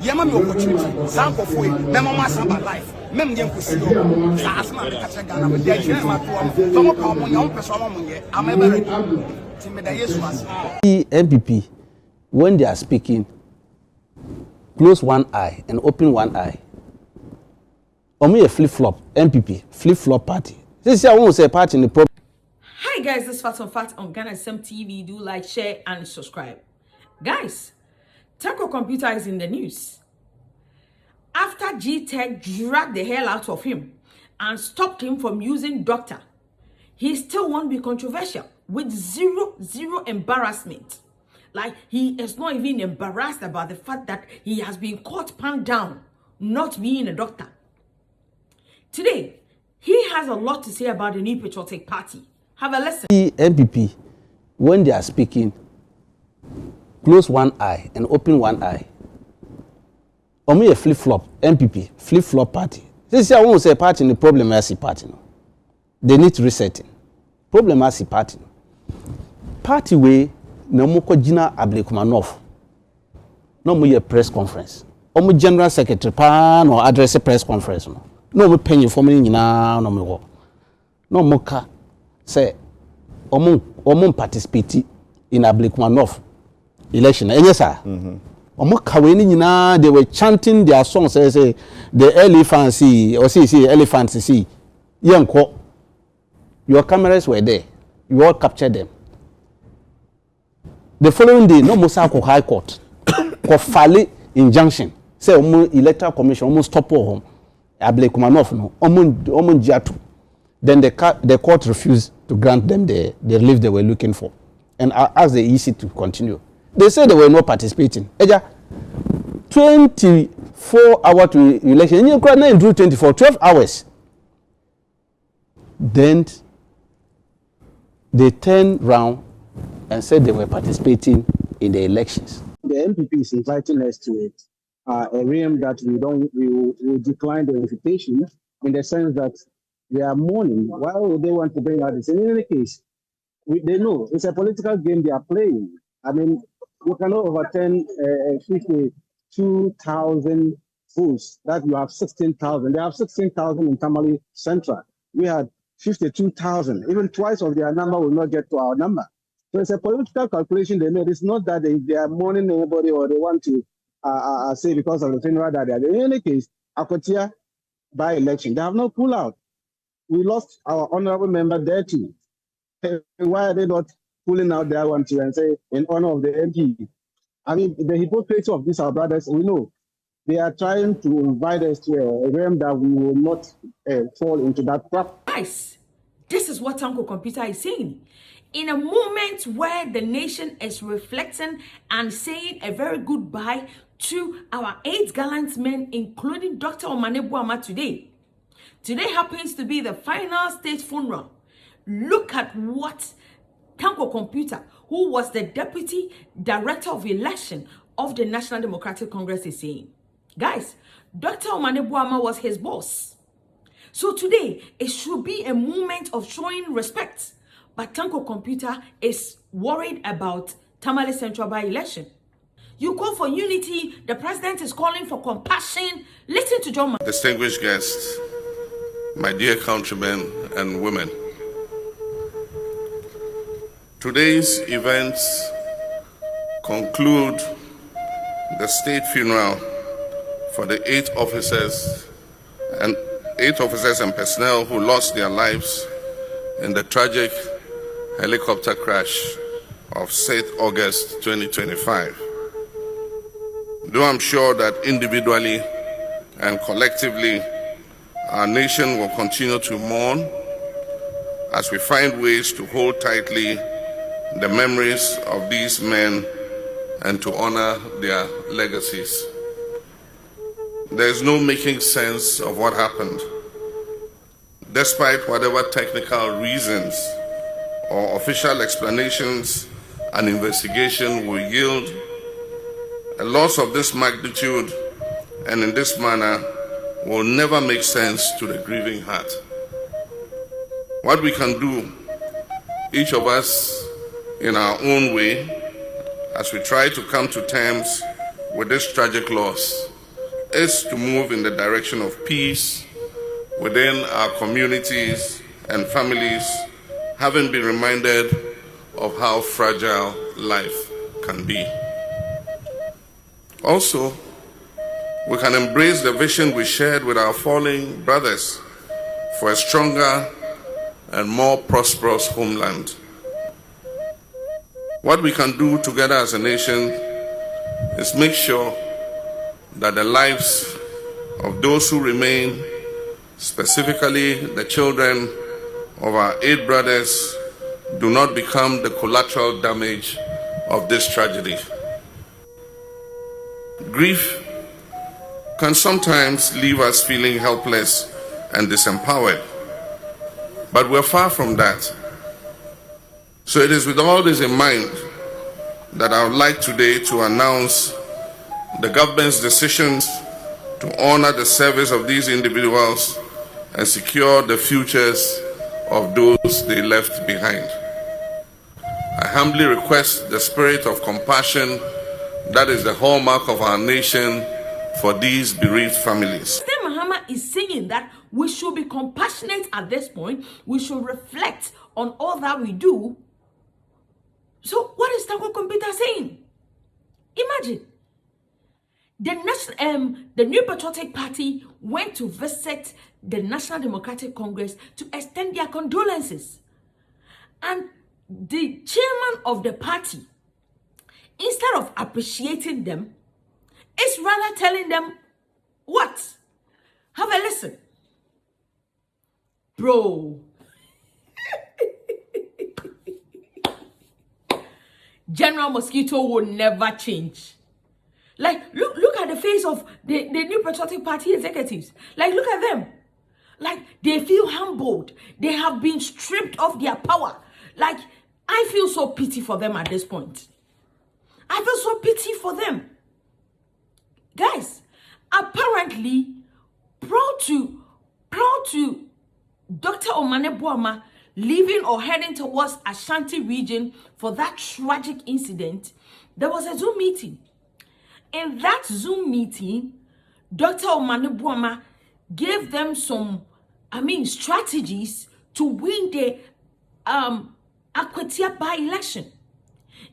Yama me opportunity. Sanko foi. Memo masamba life. Mem yen kusi yo. Sa asma me kache Ghana. Me dey chire ma to am. Tomo ka mo nya person mo ye. Am e bere. Ti me da Yesu as. MPP, when they are speaking, close one eye and open one eye. Omo a flip-flop MPP, flip-flop party. This I won't say party in the problem. Hi guys, this is Facts on Facts on Ghana SM TV. Do like, share, and subscribe. Guys, Tanko computer is in the news. After G-Tech dragged the hell out of him and stopped him from using doctor, he still won't be controversial with zero embarrassment. Like, he is not even embarrassed about the fact that he has been caught pan down, not being a doctor. Today, he has a lot to say about the new patriotic party. Have a listen. MPP, when they are speaking, close one eye and open one eye. Omo a flip-flop MPP, flip-flop party. This I won't say party in the problem as party. No. They need resetting. Problem as party. Party way no mo ko jina Ablekumanov. No mo ye press conference. Omo general secretary pa no address a press conference no. No mo penny for me nyina no me wo. No mo ka say omo participate in Ablekumanov election. Yes sir. Omo kawe ni nyina they were chanting their songs say the elephants see or see elephants see. Yanko. Your cameras were there. You all captured them. The following day, no Mosako High Court, for file injunction. Say, electoral commission almost stop home. Ablekumanov no, jatu. Then the court refused to grant them the relief they were looking for, and asked the EC to continue. They said they were not participating. 24 hours to election. And you can't do 24, 12 hours. Then they turned round and said they were participating in the elections. The MPP is inviting us to a realm that we will decline the invitation in the sense that they are mourning. Why would they want to bring out this? In any case, they know it's a political game they are playing. I mean, you cannot overturn 52,000 votes that you have 16,000. They have 16,000 in Tamale Central. We had 52,000. Even twice of their number will not get to our number. So it's a political calculation they made. It's not that they are mourning anybody or they want to say because of the funeral that they are. In any case, Akotia by election, they have no pull out. We lost our honorable member there too. Why are they not pulling out their one too and say in honor of the MP? I mean, the hypocrisy of these our brothers, we know. They are trying to invite us to a realm that we will not fall into that trap. Guys, this is what Tanko computer is saying. In a moment where the nation is reflecting and saying a very goodbye to our 8 gallant men, including Dr. Omanebuama today. Today happens to be the final state funeral. Look at what Tanko computer, who was the deputy director of election of the National Democratic Congress, is saying. Guys, Dr. Omanebuama was his boss. So today, it should be a moment of showing respect. But Tanko computer is worried about Tamale Central by-election. You call for unity, the president is calling for compassion. Listen to John. Distinguished guests, my dear countrymen and women. Today's events conclude the state funeral for the 8 officers and personnel who lost their lives in the tragic helicopter crash of 6th August 2025. Though I'm sure that individually and collectively, our nation will continue to mourn as we find ways to hold tightly the memories of these men and to honor their legacies. There is no making sense of what happened. Despite whatever technical reasons or official explanations an investigation will yield, a loss of this magnitude and in this manner will never make sense to the grieving heart. What we can do, each of us in our own way, as we try to come to terms with this tragic loss, is to move in the direction of peace within our communities and families, having been reminded of how fragile life can be. Also, we can embrace the vision we shared with our fallen brothers for a stronger and more prosperous homeland. What we can do together as a nation is make sure that the lives of those who remain, specifically the children of our 8 brothers, do not become the collateral damage of this tragedy. Grief can sometimes leave us feeling helpless and disempowered, but we're far from that. So it is with all this in mind that I would like today to announce the government's decisions to honor the service of these individuals and secure the futures of those they left behind. I humbly request the spirit of compassion that is the hallmark of our nation for these bereaved families. Mr. Mahama is saying that we should be compassionate at this point. We should reflect on all that we do. So what is Tanko Computer saying? Imagine. The New Patriotic Party went to visit the National Democratic Congress to extend their condolences. And the chairman of the party, instead of appreciating them, is rather telling them, what? Have a listen. Bro. General Mosquito will never change. Like, look at the face of the New Patriotic Party executives. Like, look at them. Like, they feel humbled. They have been stripped of their power. Like, I feel so pity for them at this point. I feel so pity for them. Guys, apparently, proud to Dr. Omane Boama leaving or heading towards Ashanti region for that tragic incident, there was a Zoom meeting. In that Zoom meeting, Dr. Omane Boama gave them some, strategies to win the Akwatia by-election.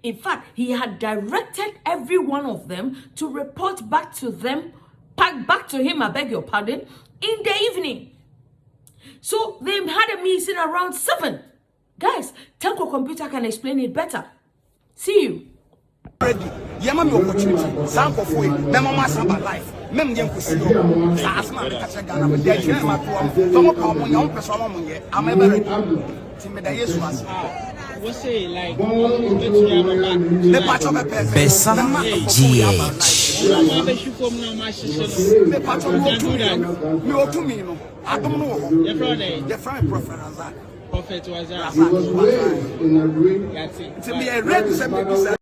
In fact, he had directed every one of them to report back to him, I beg your pardon, in the evening. So they had a meeting around 7. Guys, Tanko Computer can explain it better. See you. Ready. Yama me opportunity. Sanko foi. Me mama samba life. Mem yen kusi yo. Sa asma me kache Ghana me dey jina ma to am. So mo ka mo nya on person mo ye. Am e be ready. Ti me da Yesu as. We say like me pacho be perfect. Besa GH. Me pacho me otu me no. Adom no ho. The friend prophet Azar. Prophet was Azar. Ti me ready say me